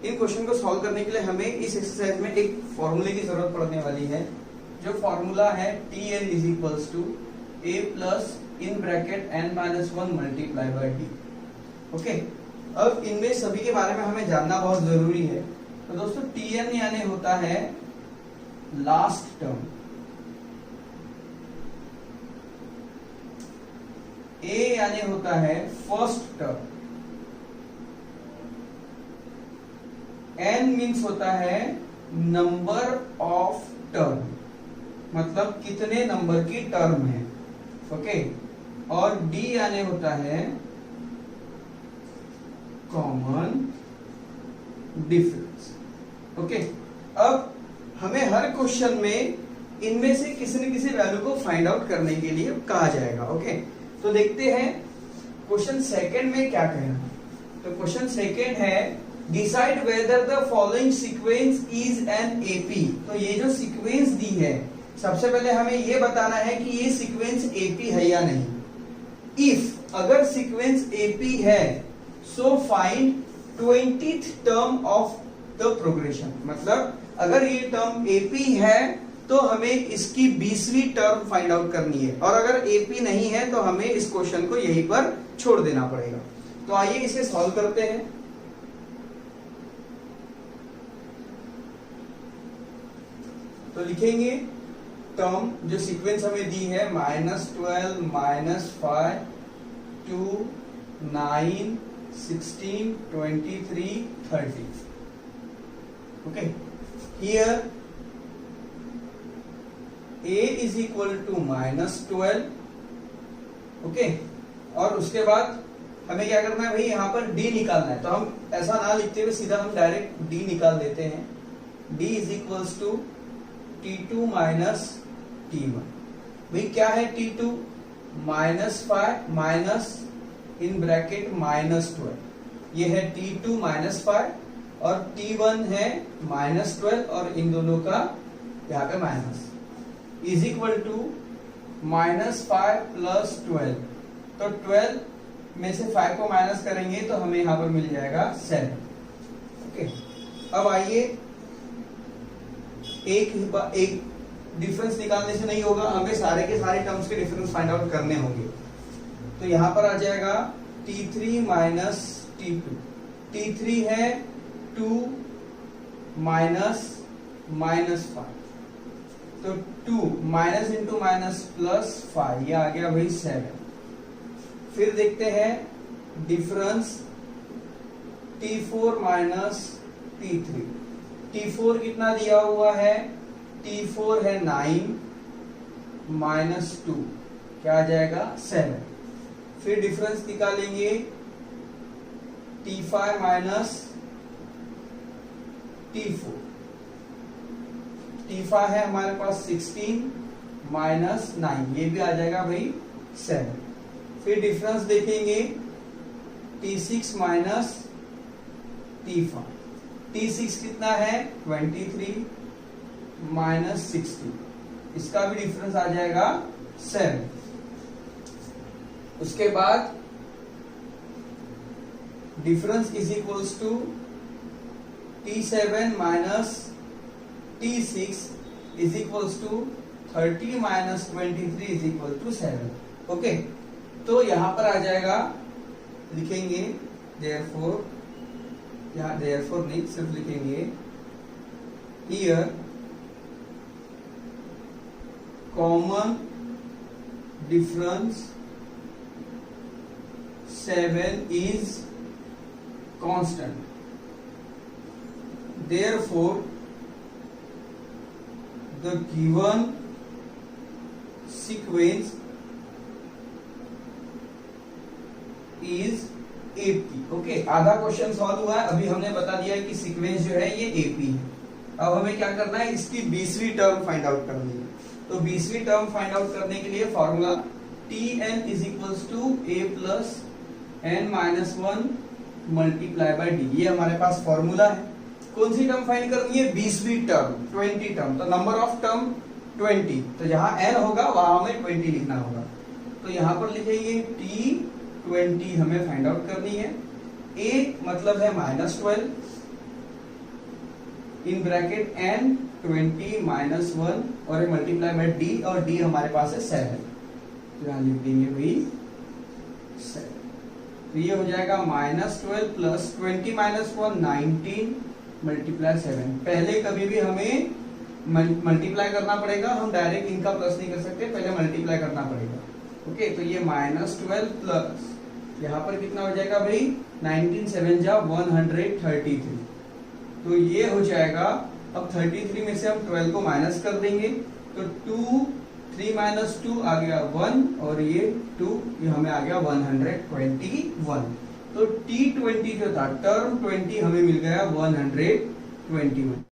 इन question को solve करने के लिए हमें इस एक्सरसाइज में एक फॉर्मूले की जरूरत पड़ने वाली है, जो फॉर्मूला है Tn is equals to a plus in bracket n-1 multiply by d। Okay, अब इनमें सभी के बारे में हमें जानना बहुत जरूरी है। तो दोस्तों Tn यानी होता है लास्ट टर्म, a यानी होता है फर्स्ट टर्म, n मीन्स होता है नंबर ऑफ टर्म, मतलब कितने नंबर की टर्म है। ओके, और d यानी होता है कॉमन डिफरेंस। ओके, अब हमें हर क्वेश्चन में इनमें से किसी न किसी वैल्यू को फाइंड आउट करने के लिए कहा जाएगा। ओके, तो देखते हैं क्वेश्चन सेकंड में क्या कहना है। तो क्वेश्चन सेकंड है decide whether the following sequence is an AP. तो ये जो सीक्वेंस दी है, सबसे पहले हमें ये बताना है कि ये सीक्वेंस एपी है या नहीं। इफ अगर सीक्वेंस एपी है so find 20th term of the progression, मतलब अगर ये टर्म एपी है तो हमें इसकी 20वीं टर्म फाइंड आउट करनी है, और अगर एपी नहीं है तो हमें इस क्वेश्चन को यहीं पर छोड़ देना पड़ेगा। तो आइए इसे सॉल्व करते हैं। तो लिखेंगे टर्म जो सीक्वेंस हमें दी है -12, -5, 2, 9, 16, 23, 30। Okay, here a is equal to -12। Okay, और उसके बाद हमें क्या करना है भाई, यहाँ पर d निकालना है। तो हम ऐसा ना लिखते हुए सीधा हम डायरेक्ट d निकाल देते हैं। d is equals to T2 minus T1। भाई क्या है T2? -5 माइनस इन ब्रैकेट -12, ये है T2 -5, और T1 है -12, और इन दोनों का यहाँ पे minus, is equal to -5 plus 12। तो 12 में से 5 को माइनस करेंगे तो हमें यहाँ पर मिल जाएगा 7। ओके, अब आइए एक डिफरेंस निकालने से नहीं होगा, हमें सारे के सारे टर्म्स के डिफरेंस फाइंड आउट करने होंगे। तो यहां पर आ जाएगा T3 माइनस T2। T3 है 2 माइनस -5, तो 2 माइनस इंटू माइनस प्लस 5, ये आ गया भाई 7। फिर देखते हैं difference T4 minus T3। T4 कितना दिया हुआ है? T4 है 9 माइनस 2, क्या आ जाएगा 7। फिर डिफरेंस निकालेंगे T5 माइनस T4। T5 है हमारे पास 16 माइनस 9, ये भी आ जाएगा भाई 7। फिर डिफरेंस देखेंगे T6 माइनस T5। T6 कितना है? 23 माइनस 16, इसका भी डिफरेंस आ जाएगा 7। उसके बाद difference is equals to T7 minus T6 is equals to 30 minus 23 is equal to 7। Okay, तो यहां पर आ जाएगा, लिखेंगे देयरफॉर, यहाँ देयरफॉर नहीं, सिर्फ लिखेंगे here common difference 7 is constant, therefore the given sequence is AP. Okay, आधा क्वेश्चन सॉल्व हुआ है। अभी हमने बता दिया है कि सीक्वेंस जो है ये एपी है। अब हमें क्या करना है, इसकी 20वीं टर्म फाइंड आउट करनी है। तो 20वीं टर्म फाइंड आउट करने के लिए formula Tn is equals to a plus n-1 multiply by d, ये हमारे पास फॉर्मूला है। कौन सी टर्म फाइंड करनी है? 20वीं टर्म, 20 टर्म। तो नंबर ऑफ टर्म 20, तो जहां n होगा वहां हमें 20 लिखना होगा। तो यहां पर लिखेंगे T20 हमें फाइंड आउट करनी है। a मतलब है -12, इन ब्रैकेट n 20 माइनस 1 और मल्टीप्लाई बाय d, और d हमारे पास है 7, तो यहां लिख देंगे भाई 7। तो ये हो जाएगा -12 प्लस 20 माइनस 1 19 मल्टीप्लाई 7। पहले कभी भी हमें मल्टीप्लाई करना पड़ेगा, हम डायरेक्ट इनका प्लस नहीं कर सकते, पहले मल्टीप्लाई करना पड़ेगा। ओके, तो ये -12 प्लस यहाँ पर कितना हो जाएगा भाई 19 7 जा 133, तो ये हो जाएगा। अब 33 में से हम 12 को माइनस कर देंगे, तो 2 3 माइनस 2 आ गया 1, और ये 2, ये हमें आ गया 121। तो T20 जो था, टर्म 20 हमें मिल गया 121।